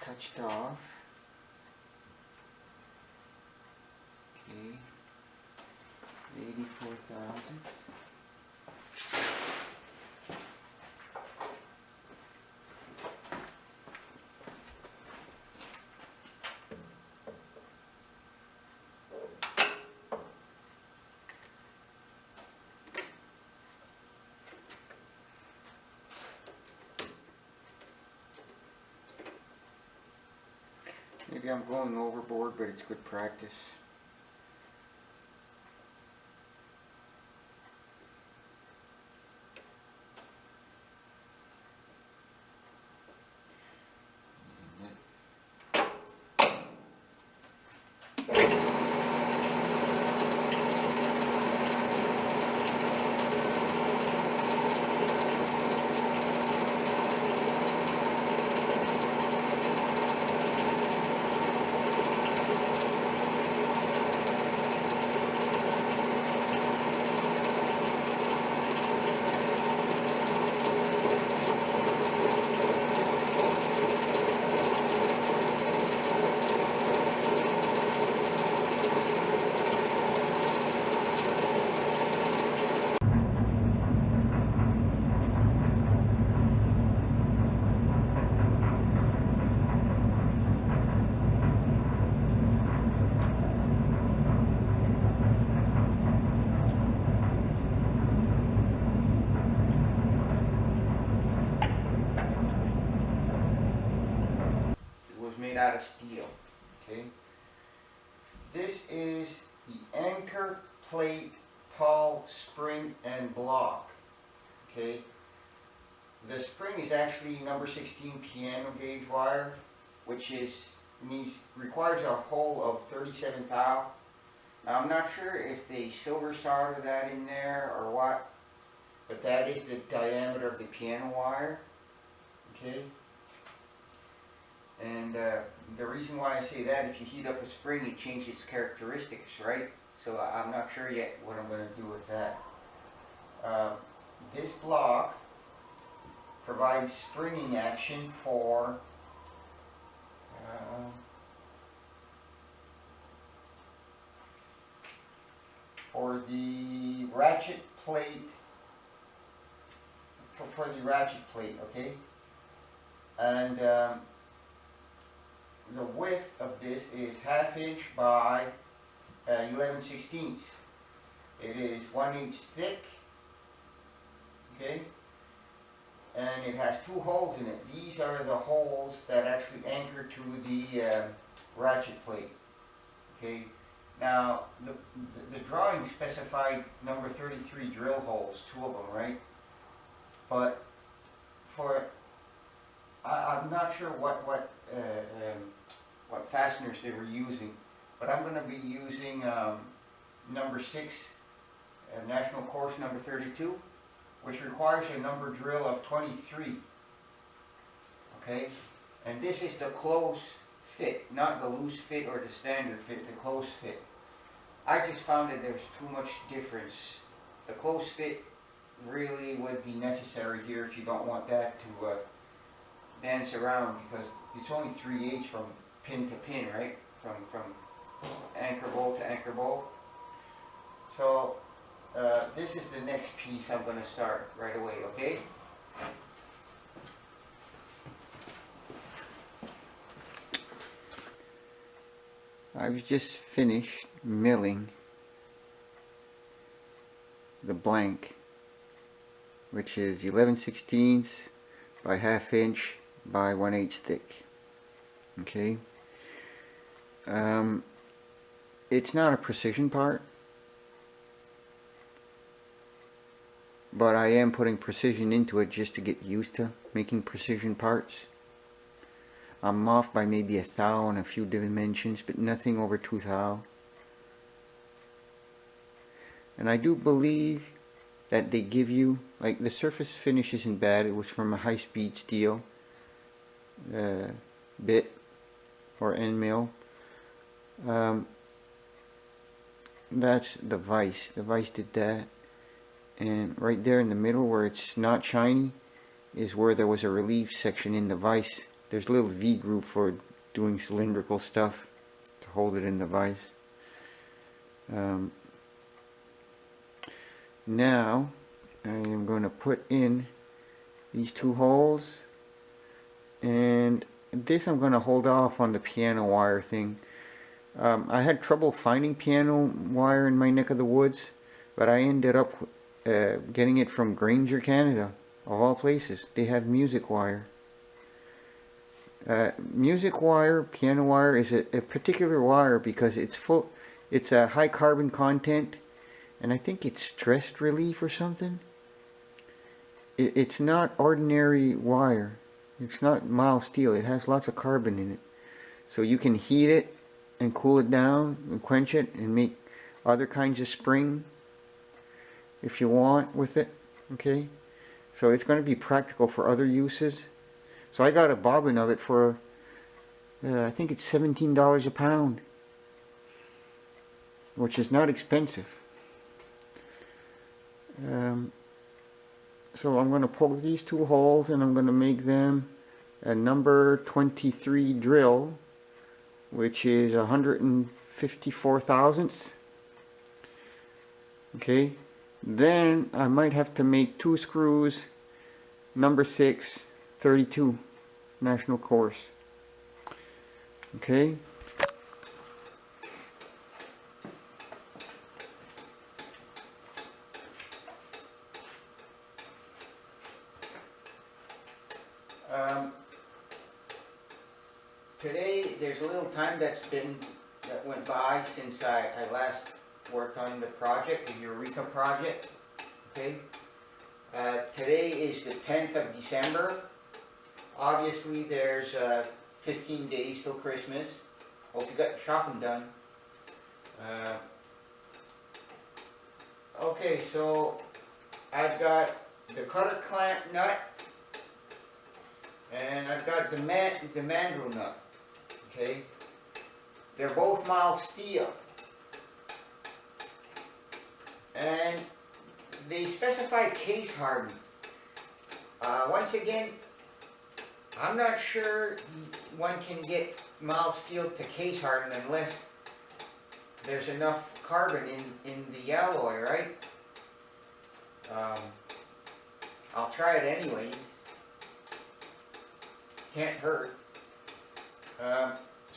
touched off. Okay, 84 thousandths. Maybe I'm going overboard, but it's good practice. Made out of steel. Okay, this is the anchor plate pawl spring and block. Okay, the spring is actually number 16 piano gauge wire, which requires a hole of 37 thou. Now I'm not sure if they silver solder that in there or what, but that is the diameter of the piano wire. Okay. And the reason why I say that, if you heat up a spring, it changes its characteristics, right? So I'm not sure yet what I'm going to do with that. This block provides springing action for the ratchet plate, for the ratchet plate, okay? And the width of this is 1/2 inch by 11/16. It is 1/8 thick, okay, and it has 2 holes in it. These are the holes that actually anchor to the ratchet plate. Okay, now the drawing specified number 33 drill holes, 2 of them, right? But I'm not sure what fasteners they were using, but I'm going to be using number 6, National Course number 32, which requires a number drill of 23. Okay, and this is the close fit, not the loose fit or the standard fit, the close fit. I just found that there's too much difference. The close fit really would be necessary here if you don't want that to dance around, because it's only 3/8 from pin to pin, right? From anchor bolt to anchor bolt. So this is the next piece I'm going to start right away, okay? I've just finished milling the blank, which is 11/16 by 1/2 inch by 1/8 thick. Okay, it's not a precision part, but I am putting precision into it just to get used to making precision parts. I'm off by maybe 1 thou and a few dimensions, but nothing over 2 thou. And I do believe that they give you, like, the surface finish isn't bad. It was from a high-speed steel bit or end mill. That's the vise. The vise did that. And right there in the middle where it's not shiny is where there was a relief section in the vise there's a little V groove for doing cylindrical stuff to hold it in the vise. Now I am going to put in these two holes, and this I'm going to hold off on the piano wire thing. I had trouble finding piano wire in my neck of the woods, but I ended up getting it from Granger, Canada, of all places. They have music wire. Music wire, piano wire, is a particular wire because it's a high carbon content, and I think it's stress relief or something. It's not ordinary wire. It's not mild steel. It has lots of carbon in it. So you can heat it and cool it down and quench it and make other kinds of spring if you want with it. Okay, so it's going to be practical for other uses. So I got a bobbin of it for I think it's $17 a pound, which is not expensive. So I'm going to poke these two holes, and I'm going to make them a number 23 drill, which is 154 thousandths. Okay, then I might have to make two screws, number 6, 32 national course. Okay. Today there's a little time that went by since I last worked on the project, the Eureka project. Okay. Today is the 10th of December. Obviously there's 15 days till Christmas. Hope you got your shopping done. Okay, so I've got the cutter clamp nut, and I've got the mandrel nut. Okay, they're both mild steel, and they specify case hardened. Once again, I'm not sure one can get mild steel to case harden unless there's enough carbon in the alloy, right? I'll try it anyways. Can't hurt.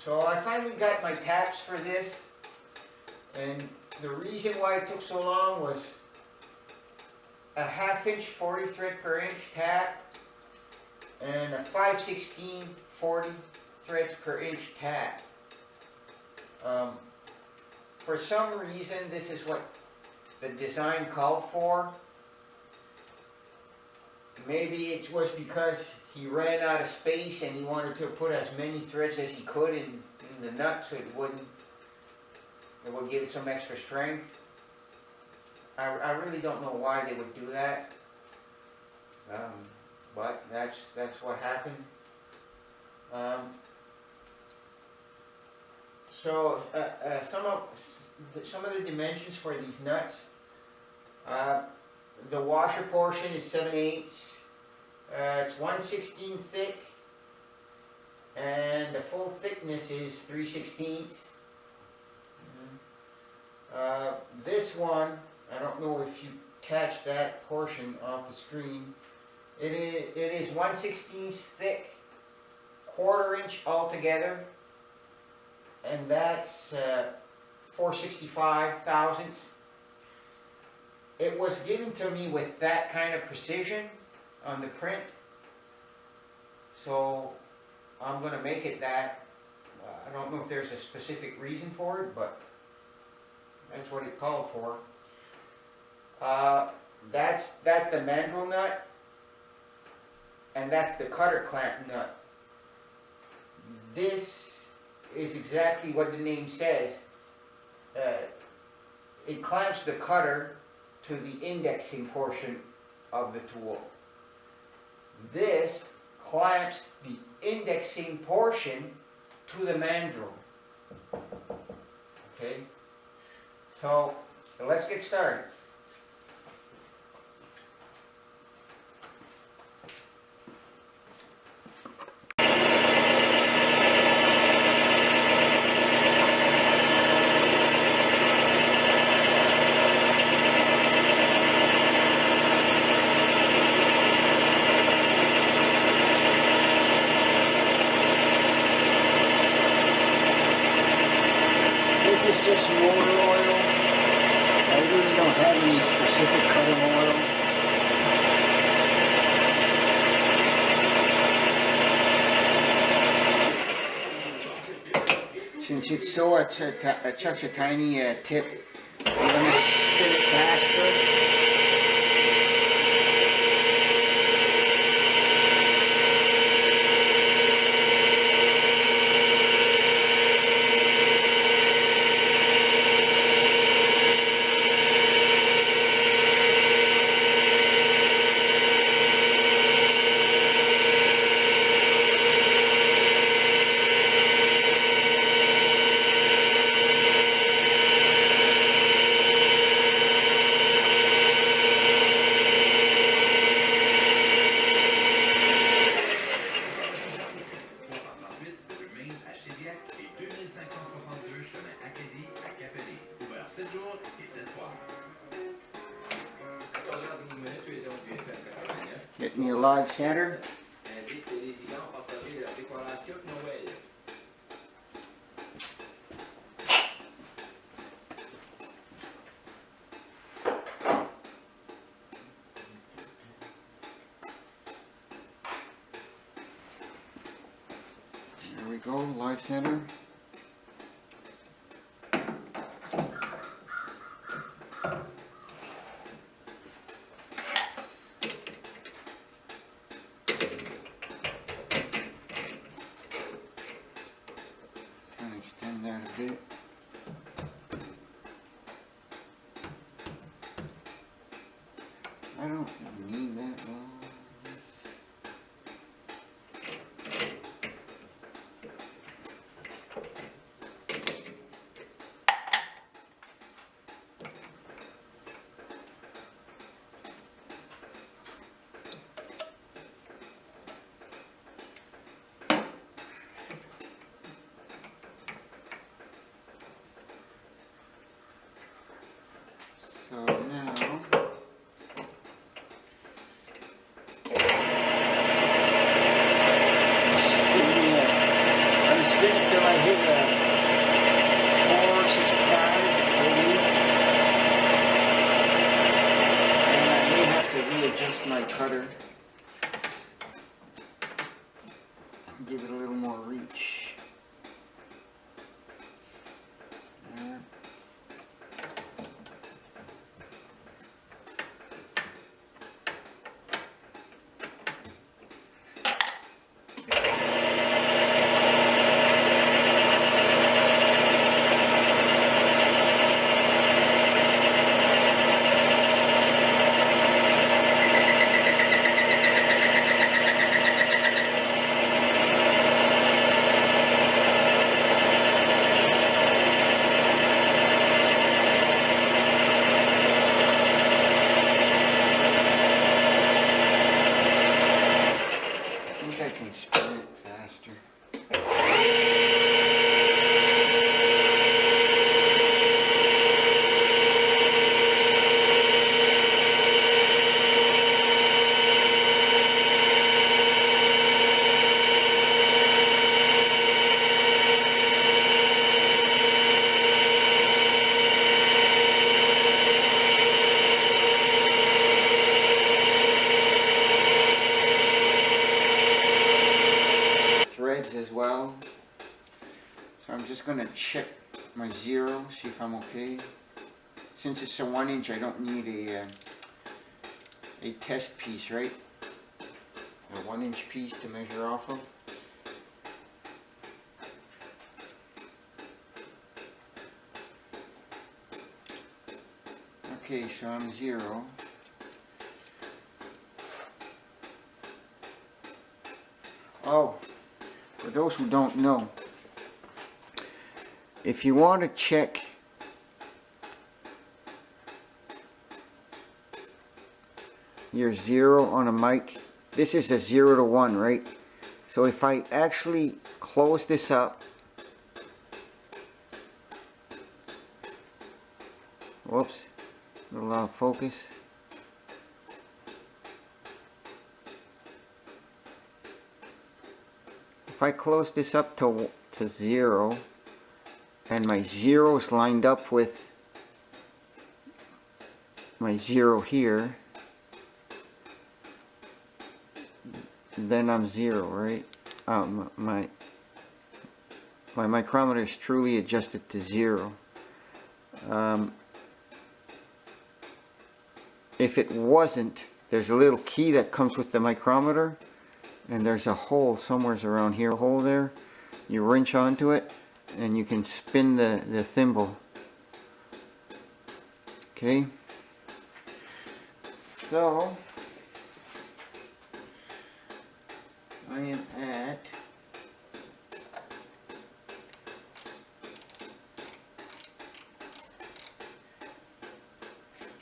So I finally got my taps for this, and the reason why it took so long was a 1/2 inch 40 thread per inch tap and a 5/16 40 threads per inch tap. For some reason, this is what the design called for. Maybe it was because he ran out of space and he wanted to put as many threads as he could in the nut so it would give it some extra strength. I really don't know why they would do that, but that's what happened. So some of the dimensions for these nuts. The washer portion is 7/8. It's 1/16 thick, and the full thickness is 3/16. This one, I don't know if you catch that portion off the screen. It is 1/16 thick, 1/4 inch altogether, and that's 465 thousandths. It was given to me with that kind of precision on the print, so I'm going to make it that. I don't know if there's a specific reason for it, but that's what it called for. That's the mandrel nut, and that's the cutter clamp nut. This is exactly what the name says. It clamps the cutter to the indexing portion of the tool. This clamps the indexing portion to the mandrel. Okay, so let's get started. since it's such a tiny tip, I'm going to spin it faster. Get me a live center. There we go, live center. Extend that a bit. I don't need that long. So now, I'm spinning till I hit 465, maybe. And I may have to readjust my cutter and give it a little more reach. I can spin it faster. As well, so I'm just going to check my zero, see if I'm okay. Since it's a 1 inch, I don't need a test piece, right? A 1 inch piece to measure off of. Okay, so I'm 0. Oh, for those who don't know, if you want to check your 0 on a mic, this is a 0 to 1, right? So if I actually close this up, whoops, a little out of focus. If I close this up to 0 and my 0 is lined up with my 0 here, then I'm 0, right? my micrometer is truly adjusted to 0. If it wasn't, there's a little key that comes with the micrometer, and there's a hole somewhere around here, a hole there. You wrench onto it and you can spin the thimble. Okay, so I am at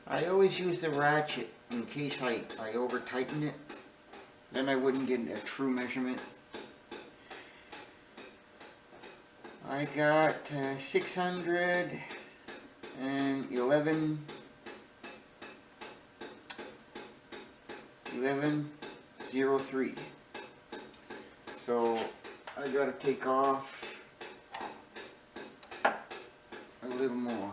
I always use the ratchet in case I over tighten it, then I wouldn't get a true measurement. I got 1103. So I gotta take off a little more.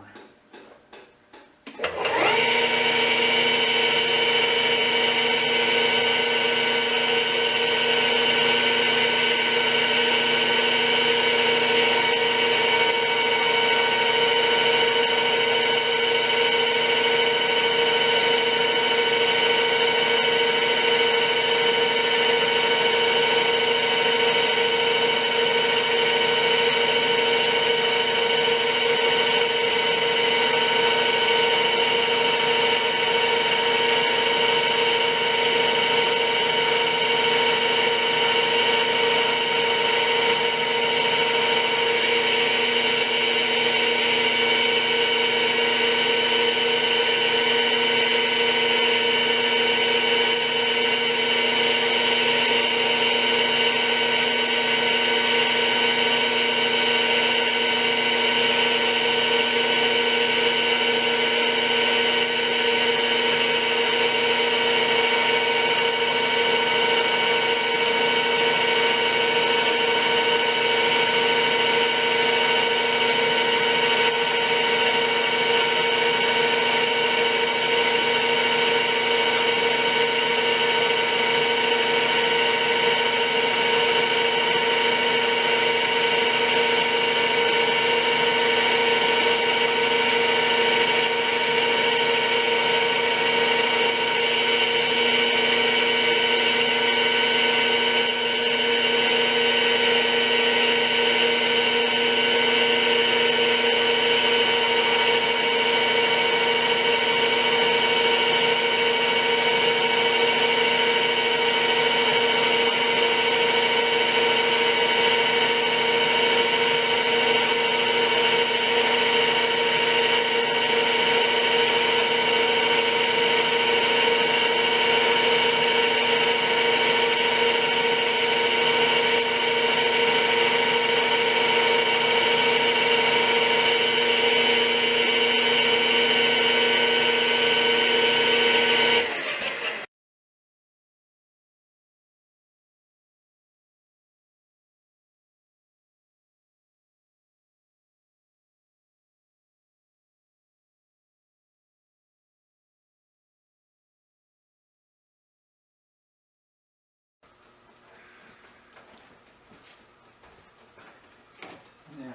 Now,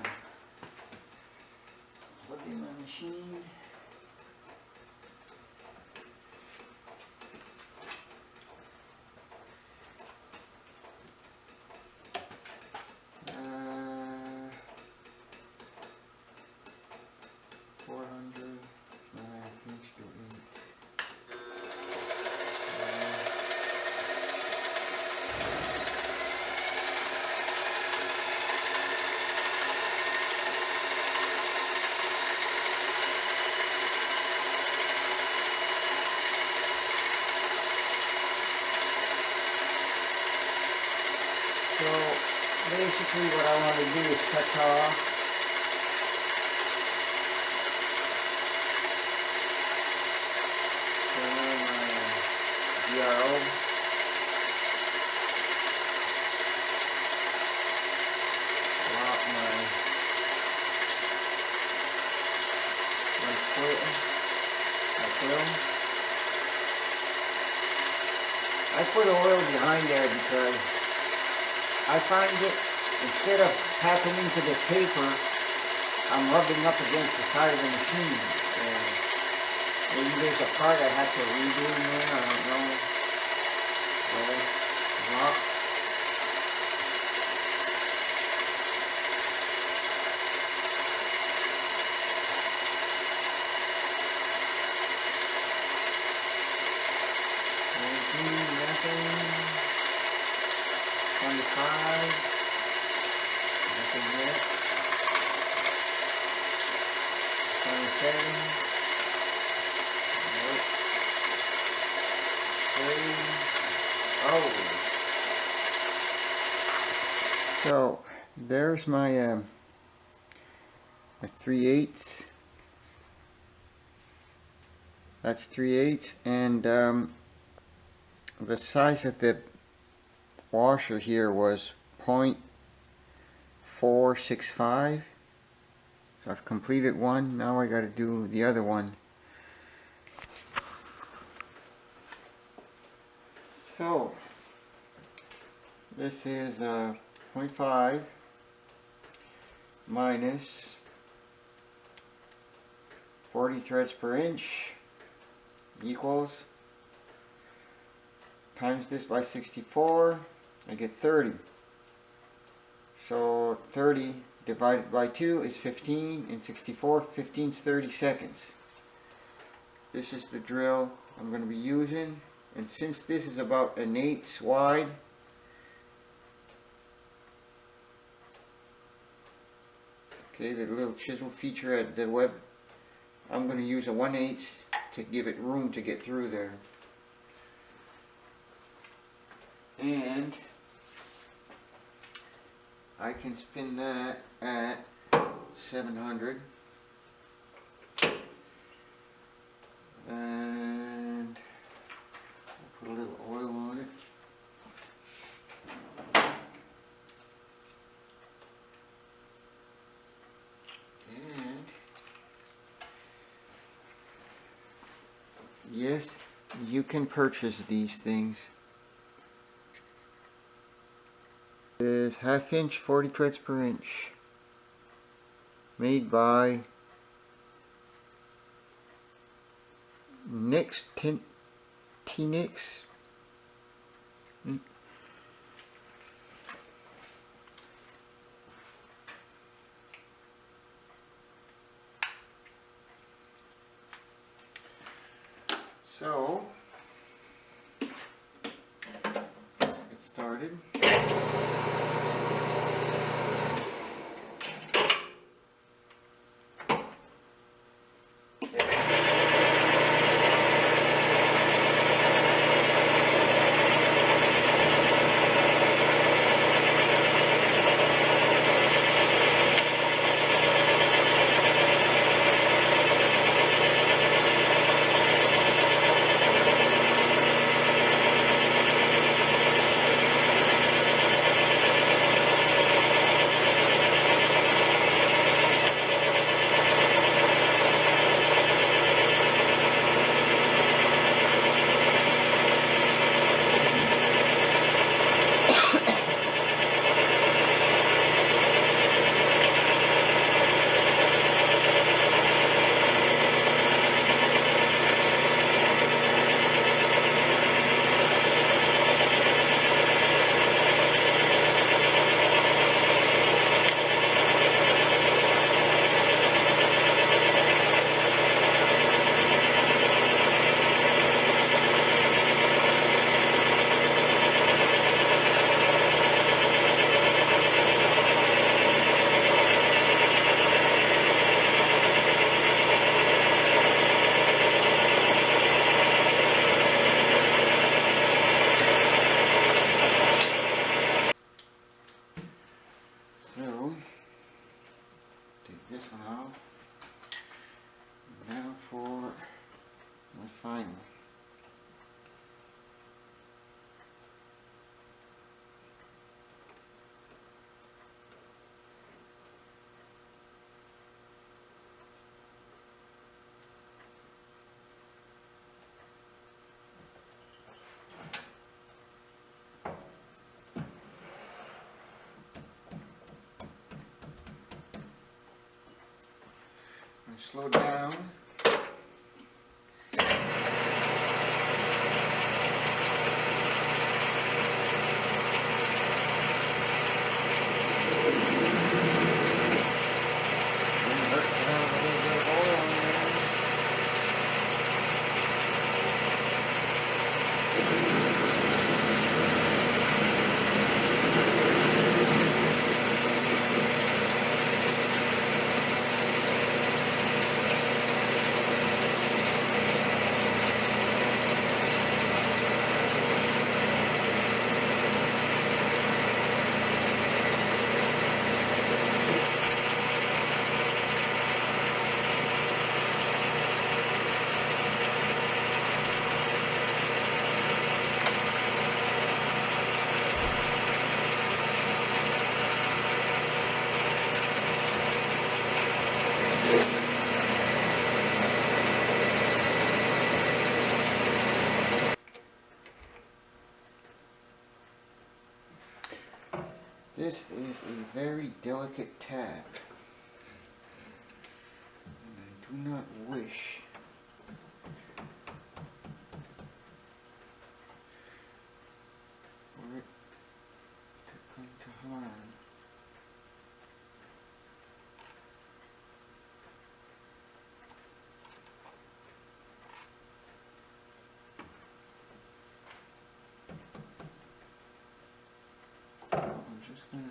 plug in my machine. So basically what I want to do is cut off my GRO. Lock my film. I put oil behind there because I find it instead of tapping into the taper, I'm rubbing up against the side of the machine. Maybe there's a part I had to redo in there, I don't know. Well, 25, nothing yet. 27, nope. 3, oh. So there's my 3/8. That's 3/8, and the size of the washer here was 0.465. So I've completed one. Now I got to do the other one. So this is 0.5 minus 40 threads per inch equals, times this by 64, I get 30. So 30 divided by 2 is 15, and 64, 15 is 30 seconds. This is the drill I'm going to be using, and since this is about 1/8 wide, okay, the little chisel feature at the web, I'm going to use a 1/8 to give it room to get through there. And I can spin that at 700, and I'll put a little oil on it. And yes, you can purchase these things. Is 1/2 inch 40 threads per inch, made by T-Nix. So let's get started. slow down. This is a very delicate tab, and I do not wish for it to come to harm. I'm just going to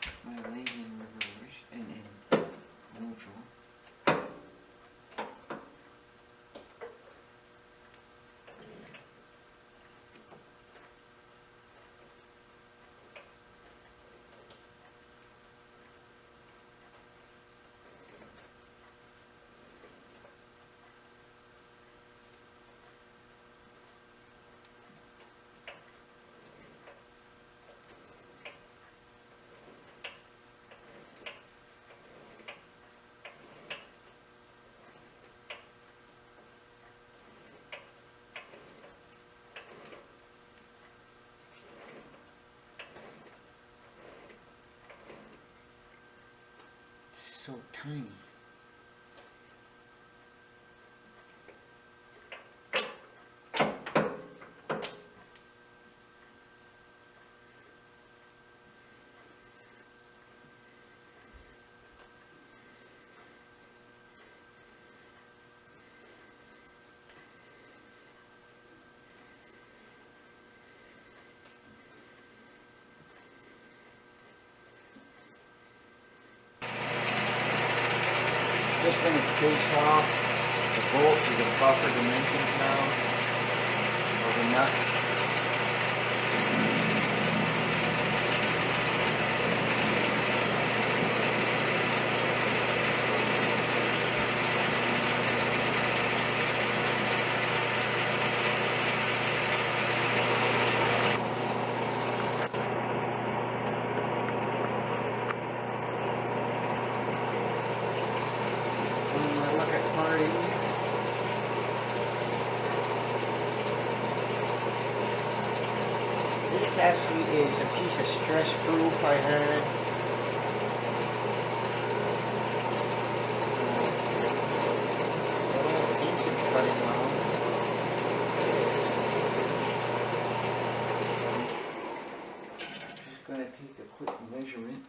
put my leg in reverse and in neutral. So tiny. Just going to face off the bolt to the proper dimensions now, of the nut. This actually is a piece of stress proof I had. It seems to be cutting well. Just going to take a quick measurement.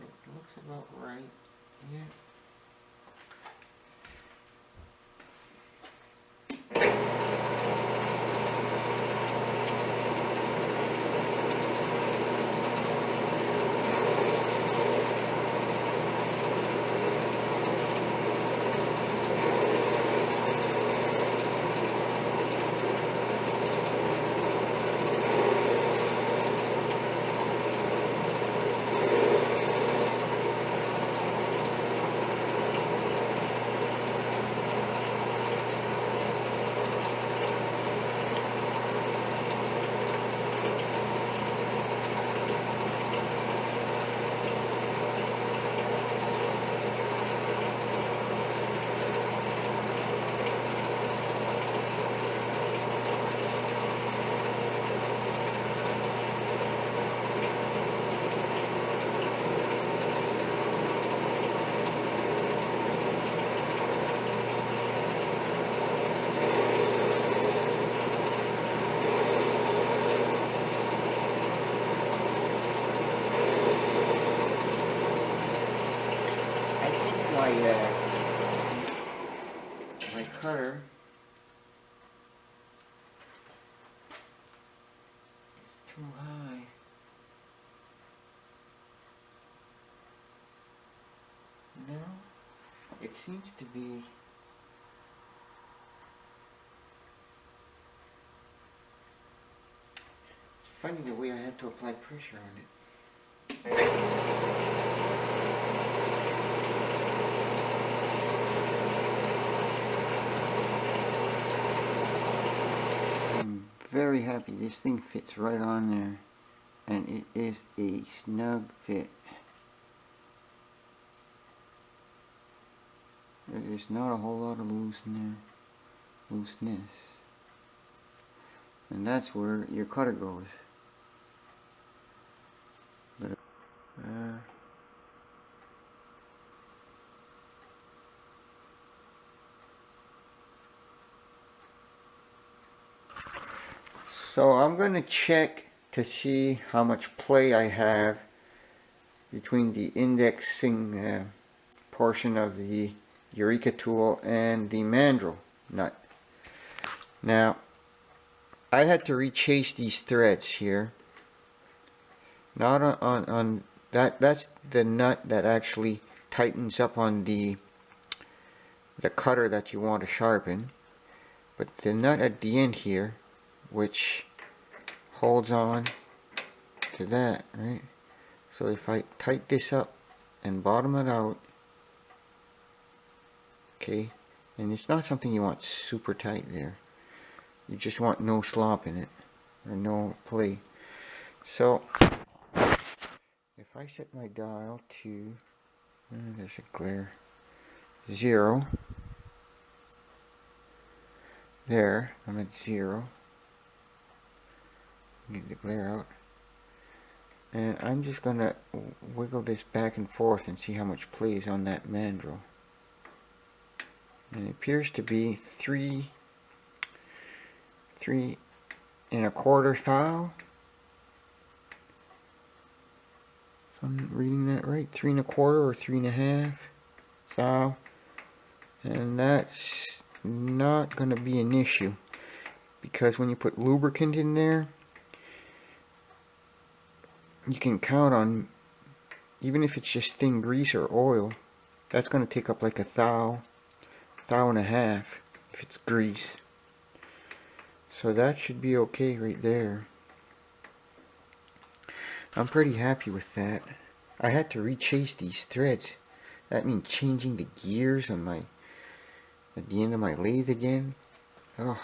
It looks about right here. cutter is too high. No, it seems to be. It's funny the way I have to apply pressure on it. I'm very happy this thing fits right on there, and it is a snug fit. There's not a whole lot of looseness, and that's where your cutter goes. But so I'm going to check to see how much play I have between the indexing portion of the Eureka tool and the mandrel nut. Now, I had to rechase these threads here. Not on that. That's the nut that actually tightens up on the cutter that you want to sharpen. But the nut at the end here, which holds on to that, right? So if I tighten this up and bottom it out, okay, and it's not something you want super tight there. You just want no slop in it, or no play. So if I set my dial to, there's a glare, 0, there, I'm at 0, need the glare out, and I'm just gonna wiggle this back and forth and see how much play is on that mandrel. And it appears to be 3 1/4 thou. If I'm reading that right, 3 1/4 or 3 1/2 thou, and that's not going to be an issue, because when you put lubricant in there, you can count on, even if it's just thin grease or oil, that's going to take up like a thou and a half if it's grease. So that should be okay right there. I'm pretty happy with that. I had to rechase these threads. That means changing the gears on at the end of my lathe again. Oh.